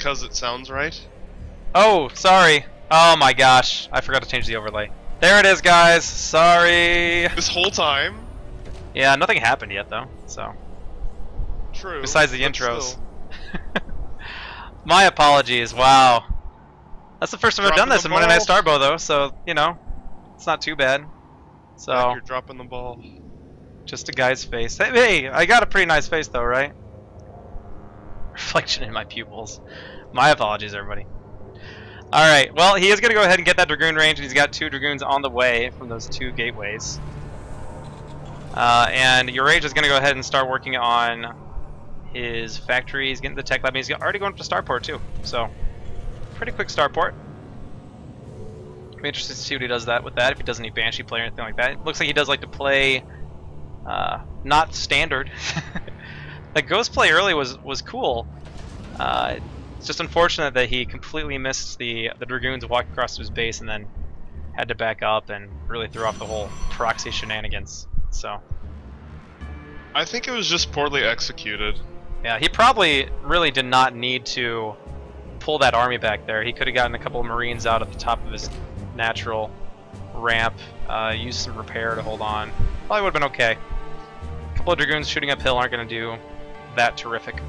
because it sounds right. Oh, sorry. Oh my gosh, I forgot to change the overlay. There it is, guys. Sorry. This whole time. Yeah, nothing happened yet though. So. True. Besides the but intros. still. My apologies. Wow. That's the first time I've done this in Monday Night Starbow though, so you know, it's not too bad. So. Like you're dropping the ball. Just a guy's face. Hey, I got a pretty nice face though, right? Reflection in my pupils. My apologies, everybody. Alright, well, he is going to go ahead and get that Dragoon range, and he's got 2 Dragoons on the way from those 2 gateways. And Eurasia is going to go ahead and start working on his factory. He's getting the tech lab, and he's already going up to Starport, too. So, pretty quick Starport. I'm interested to see what he does with that, if he does any Banshee play or anything like that. It looks like he does like to play not standard. The Ghost play early was cool. It's just unfortunate that he completely missed the Dragoons walking across to his base and then had to back up and really threw off the whole proxy shenanigans. So I think it was just poorly executed. yeah, he probably really did not need to pull that army back there. He could have gotten a couple of Marines out at the top of his natural ramp, used some repair to hold on. Probably would have been okay. A couple of Dragoons shooting uphill aren't going to do that terrific.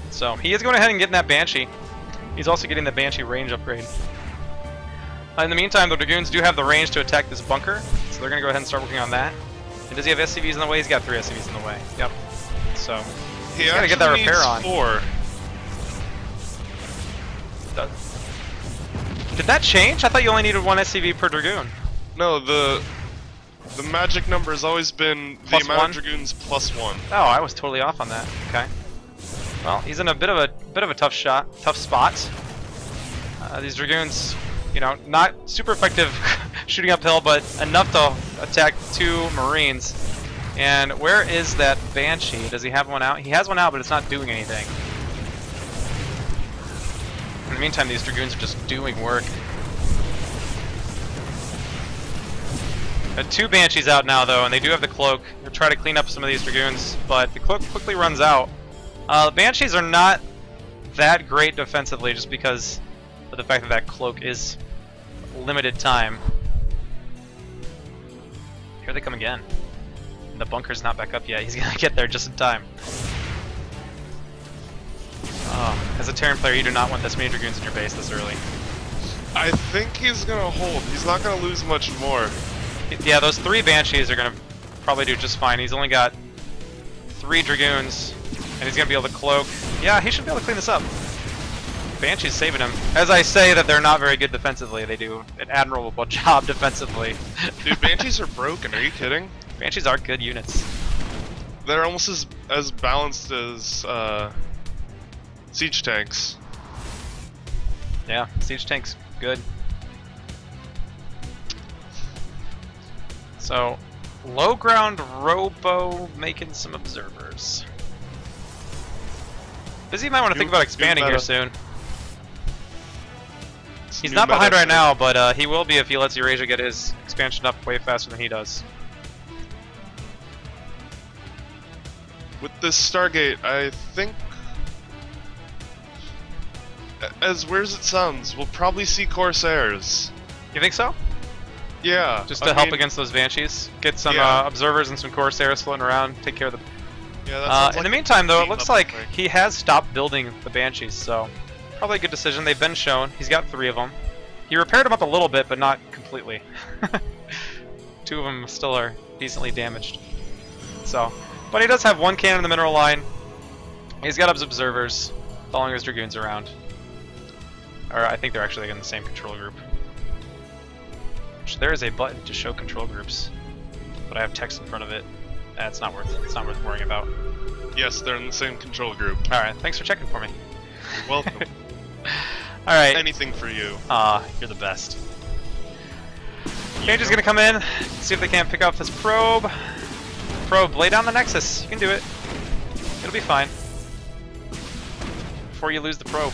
So he is going ahead and getting that Banshee. He's also getting the Banshee range upgrade. In the meantime, the Dragoons do have the range to attack this bunker, so they're going to go ahead and start working on that. And does he have SCVs in the way? He's got 3 SCVs in the way. Yep. So he's got to get that repair on. 4. Did that change? I thought you only needed 1 SCV per Dragoon. No, the magic number has always been Plus the amount 1? of Dragoons plus 1. Oh, I was totally off on that. Okay. Well, he's in a bit of a tough spot. These Dragoons, you know, not super effective shooting uphill, but enough to attack 2 Marines. And where is that Banshee? Does he have one out? He has one out, but it's not doing anything. In the meantime, these Dragoons are just doing work. Got 2 Banshees out now, though, and they do have the Cloak. They'll try to clean up some of these Dragoons, but the Cloak quickly runs out. The Banshees are not that great defensively, just because of the fact that that Cloak is limited time. Here they come again. And the bunker's not back up yet. He's gonna get there just in time. As a Terran player, you do not want this many Dragoons in your base this early. I think he's gonna hold. He's not gonna lose much more. Yeah, those 3 Banshees are gonna probably do just fine. He's only got 3 Dragoons, and he's gonna be able to cloak. Yeah, he should be able to clean this up. Banshee's saving him. As I say that they're not very good defensively, they do an admirable job defensively. Dude, Banshees are broken. Are you kidding? Banshees are good units. They're almost as balanced as siege tanks. Yeah, siege tanks good. So, low ground Robo making some observers. Bizzy might want to think about expanding here soon. He's not behind right now, but he will be if he lets Eurasia get his expansion up way faster than he does. With this Stargate, I think, as weird as it sounds, we'll probably see Corsairs. You think so? Yeah. Just to help against those Banshees? Get some observers and some Corsairs floating around, take care of the... Yeah, that in the meantime, though, it looks like he has stopped building the Banshees, so probably a good decision. They've been shown. He's got 3 of them. He repaired them up a little bit, but not completely. 2 of them still are decently damaged. So, but he does have 1 cannon in the mineral line. He's got observers following his Dragoons around. Or I think they're actually in the same control group. There is a button to show control groups, but I have text in front of it. It's not worth worrying about. Yes, they're in the same control group. Alright, thanks for checking for me. You're welcome. Alright. Anything for you. You're the best. Change is gonna come in, see if they can't pick off this probe. Probe, lay down the Nexus. You can do it. It'll be fine. Before you lose the probe.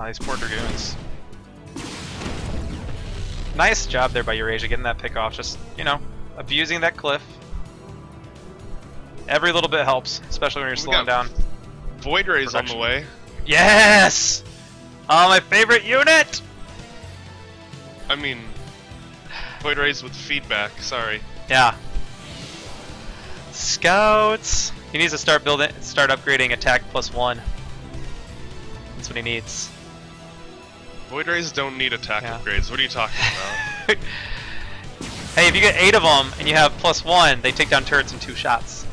These poor Dragoons. Nice job there by Eurasia getting that pick off, just, you know, abusing that cliff. Every little bit helps, especially when you're slowing down. Void Ray's on the way. Yes! Oh, my favorite unit! I mean, Void Rays with feedback, sorry. Yeah. Scouts! He needs to start upgrading attack +1. That's what he needs. Void Rays don't need attack upgrades, what are you talking about? Hey, if you get 8 of them and you have +1, they take down turrets in 2 shots.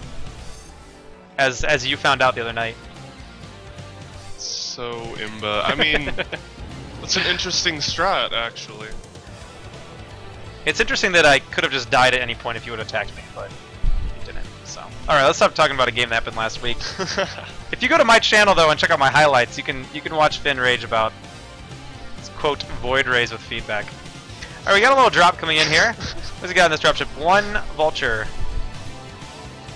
As you found out the other night. So imba. I mean, that's an interesting strat, actually. It's interesting that I could have just died at any point if you would have attacked me, but you didn't. So, all right, let's stop talking about a game that happened last week. If you go to my channel though and check out my highlights, you can watch Finn rage about quote Void Rays with feedback. All right, we got a little drop coming in here. What's he got in this dropship? 1 vulture.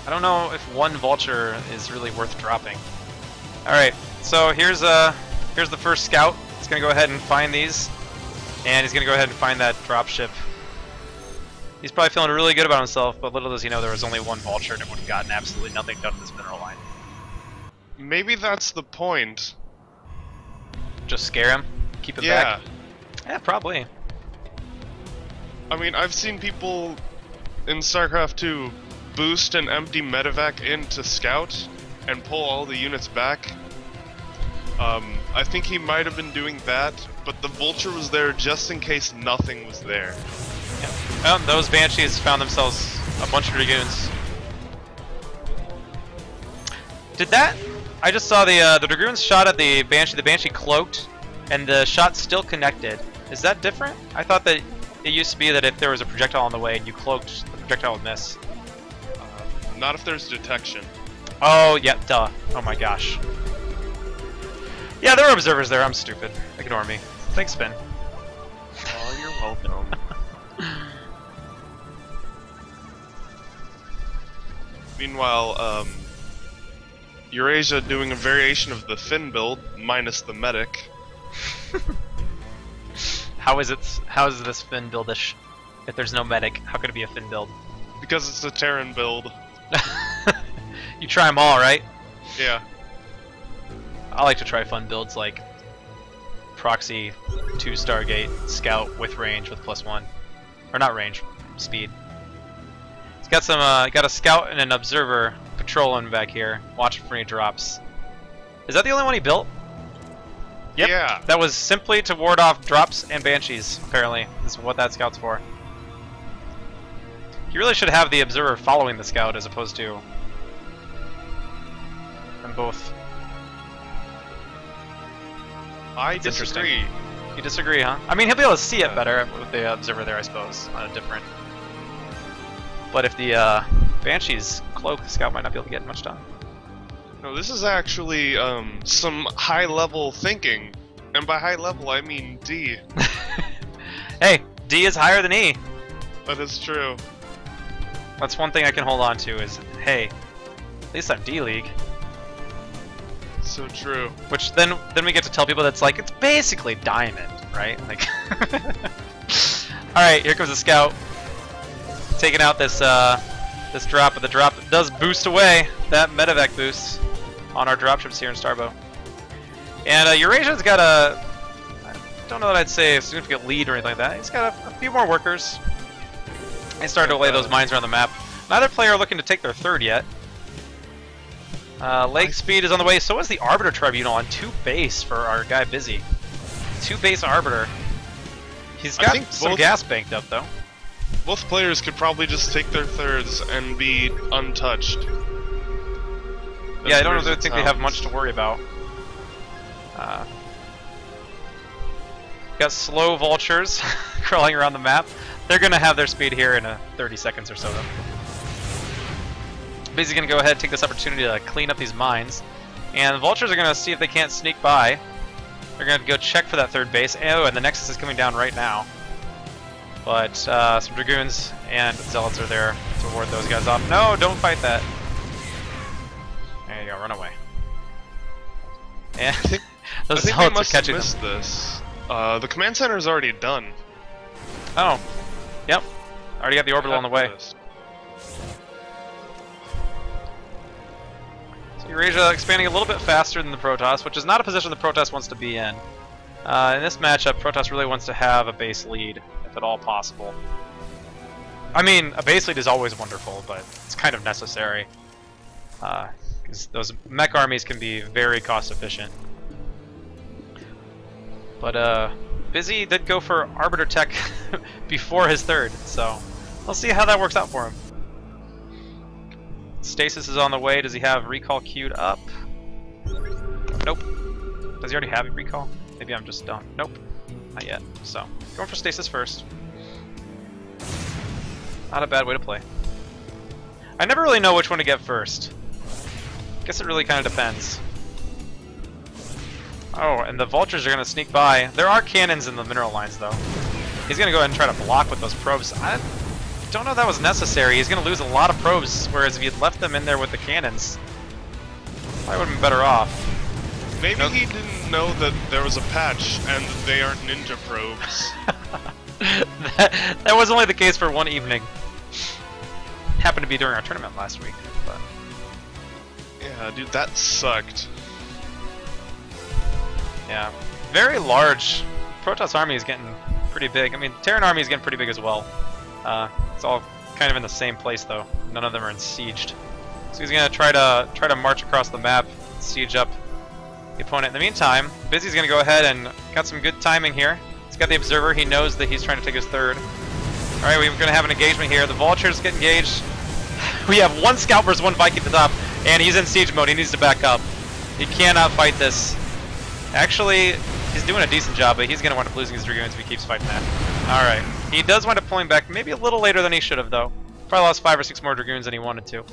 I don't know if 1 vulture is really worth dropping. All right, so here's the first scout. He's gonna go ahead and find these, and he's gonna go ahead and find that dropship. He's probably feeling really good about himself, but little does he know there was only 1 vulture and it would have gotten absolutely nothing done to this mineral line. Maybe that's the point. Just scare him? Keep it back? Yeah, probably. I mean, I've seen people in StarCraft 2 boost an empty medevac into scout and pull all the units back. I think he might have been doing that, but the vulture was there just in case nothing was there. Yeah. Oh, those banshees found themselves a bunch of dragoons. Did that? I just saw the dragoons shot at the banshee. The banshee cloaked, and the shot still connected. Is that different? I thought that it used to be that if there was a projectile on the way and you cloaked, the projectile would miss. Not if there's detection. Oh, yeah, duh. Oh my gosh. Yeah, there were observers there. I'm stupid. Ignore me. Thanks, Finn. Oh, you're welcome. Meanwhile, Eurasia doing a variation of the Finn build, minus the medic. How is this Finn buildish? If there's no medic, how could it be a Finn build? Because it's a Terran build. You try them all, right? Yeah. I like to try fun builds like Proxy, 2 Stargate, Scout with range with +1. Or not range, speed. It's got some, got a Scout and an Observer patrolling back here, watching for any drops. Is that the only one he built? Yep. Yeah. That was simply to ward off drops and banshees, apparently. This is what that Scout's for. You really should have the Observer following the Scout as opposed to them both. I disagree. You disagree, huh? I mean, he'll be able to see it better with the Observer there, I suppose, on a different... But if the Banshee's cloak, the Scout might not be able to get much done. No, this is actually some high-level thinking. And by high level, I mean D. Hey, D is higher than E. That is true. That's one thing I can hold on to is, hey, at least I'm D-League. So true. Which then we get to tell people that's like, it's basically Diamond, right? Like, alright, here comes the Scout. Taking out this this drop, but the drop does boost away that medevac boost on our dropships here in Starbow. And Eurasia's got I don't know that I'd say a significant lead or anything like that. He's got a few more workers. They started to lay those mines around the map. Neither player are looking to take their third yet. Leg speed is on the way. So is the Arbiter Tribunal on 2 base for our guy Bizzy. 2 base Arbiter. He's got some gas banked up though. Both players could probably just take their thirds and be untouched. Yeah, I don't really think they have much to worry about. Got slow vultures crawling around the map. They're going to have their speed here in 30 seconds or so though. Bizzy's going to go ahead and take this opportunity to clean up these mines. And the vultures are going to see if they can't sneak by. They're going to go check for that third base. Oh, and the Nexus is coming down right now. But some Dragoons and Zealots are there to ward those guys off. No, don't fight that. There you go, run away. And those Zealots are catching them. This. The command center is already done. Oh, yep. Already got the orbital on the way. So Eurasia expanding a little bit faster than the Protoss, which is not a position the Protoss wants to be in. In this matchup, Protoss really wants to have a base lead, if at all possible. I mean, a base lead is always wonderful, but it's kind of necessary. Because those mech armies can be very cost efficient. But Bizzy did go for Arbiter Tech before his third, so we'll see how that works out for him. Stasis is on the way. Does he have recall queued up? Nope. Does he already have a recall? Maybe I'm just dumb. Nope. Not yet. So, going for stasis first. Not a bad way to play. I never really know which one to get first. Guess it really kind of depends. Oh, and the vultures are going to sneak by. There are cannons in the mineral lines, though. He's going to go ahead and try to block with those probes. I don't know if that was necessary. He's going to lose a lot of probes, whereas if he had left them in there with the cannons, probably would have been better off. Maybe he didn't know that there was a patch and that they aren't ninja probes. that was only the case for one evening. Happened to be during our tournament last week. But yeah, dude, that sucked. Yeah, very large. Protoss army is getting pretty big. I mean, Terran army is getting pretty big as well. It's all kind of in the same place though. None of them are besieged. So he's gonna try to march across the map, siege up the opponent. In the meantime, Bizzy's gonna go ahead and got some good timing here. He's got the observer. He knows that he's trying to take his third. All right, we're gonna have an engagement here. The vultures get engaged. We have one scout versus one Viking at the top, and he's in siege mode. He needs to back up. He cannot fight this. Actually, he's doing a decent job, but he's going to wind up losing his Dragoons if he keeps fighting that. Alright. He does wind up pulling back, maybe a little later than he should have, though. Probably lost 5 or 6 more Dragoons than he wanted to.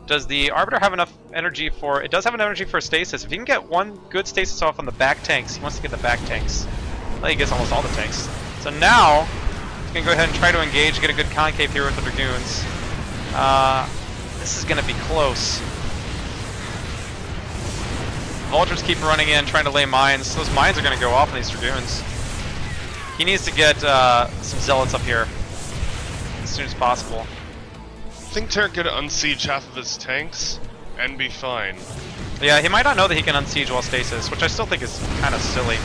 Does the Arbiter have enough energy for... It does have enough energy for stasis. If he can get one good stasis off on the back tanks, he wants to get the back tanks. Well, he gets almost all the tanks. So now, he's going to go ahead and try to engage, get a good concave here with the Dragoons. This is going to be close. Vultures keep running in, trying to lay mines. Those mines are going to go off on these Dragoons. He needs to get some Zealots up here as soon as possible. I think Terran could unsiege half of his tanks and be fine. Yeah, he might not know that he can unsiege while stasis, which I still think is kind of silly.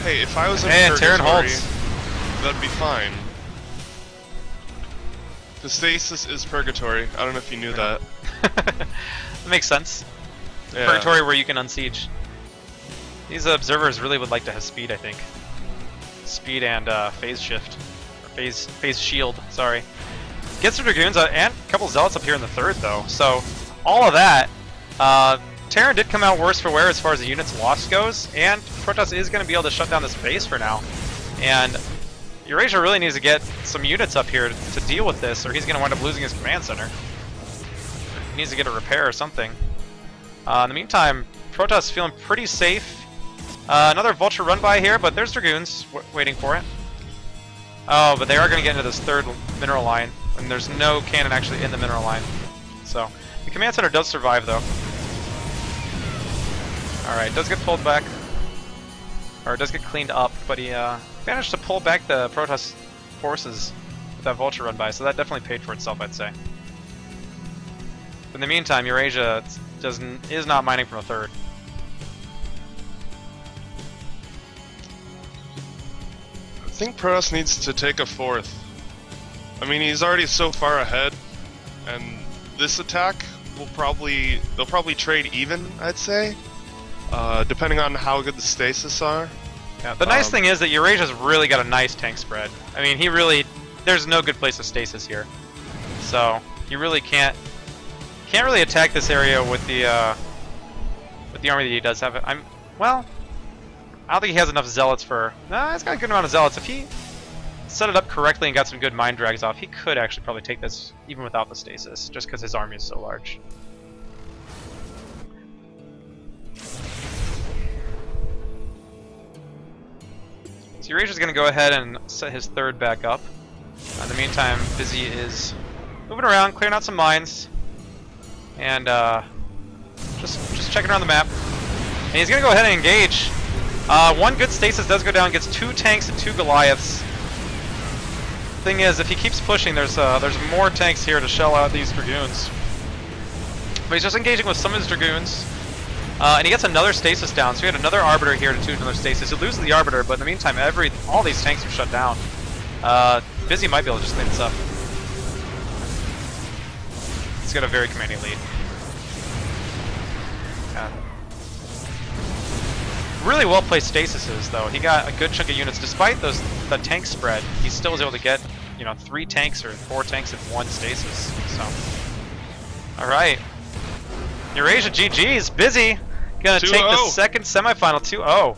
Hey, if I was in Terran Purgatory, holds. that'd be fine. The stasis is Purgatory. I don't know if you knew that. That makes sense. Yeah. Purgatory where you can unsiege. These observers really would like to have speed, I think. Speed and phase shift. Or phase shield, sorry. Gets the Dragoons and a couple Zealots up here in the third, though. So, all of that. Terran did come out worse for wear as far as the units lost goes, and Protoss is going to be able to shut down this base for now. And Eurasia really needs to get some units up here to deal with this, or he's going to wind up losing his command center. He needs to get a repair or something. In the meantime, Protoss feeling pretty safe. Another Vulture run by here, but there's Dragoons waiting for it. Oh, but they are going to get into this third mineral line, and there's no cannon actually in the mineral line. So, the command center does survive, though. Alright, does get pulled back. Or does get cleaned up, but he managed to pull back the Protoss forces with that Vulture run by, so that definitely paid for itself, I'd say. In the meantime, Eurasia is not mining from a third. I think Protoss needs to take a fourth. I mean, he's already so far ahead, and this attack they'll probably trade even, I'd say, depending on how good the stasis are. Yeah, the nice thing is that Eurasia's really got a nice tank spread. I mean, there's no good place to stasis here, so you really can't really attack this area with the army that he does have. Well, I don't think he has enough Zealots for... Nah, he's got a good amount of Zealots. If he set it up correctly and got some good mine drags off, he could actually probably take this even without the stasis, just because his army is so large. So Eurasia's going to go ahead and set his third back up. In the meantime, Bizzy is moving around, clearing out some mines, and just checking around the map. And he's going to go ahead and engage. One good stasis does go down, gets 2 tanks and 2 Goliaths. Thing is, if he keeps pushing, there's more tanks here to shell out these Dragoons. But he's just engaging with some of his Dragoons. And he gets another stasis down, so we had another Arbiter here to do another stasis. He loses the Arbiter, but in the meantime, all these tanks are shut down. Bizzy might be able to just clean this up. He's got a very commanding lead. Yeah. Really well placed stasises, though. He got a good chunk of units, despite the tank spread. He still was able to get, 3 tanks or 4 tanks in 1 stasis. So, all right, Eurasia GG's. Bizzy gonna take the second semifinal 2-0.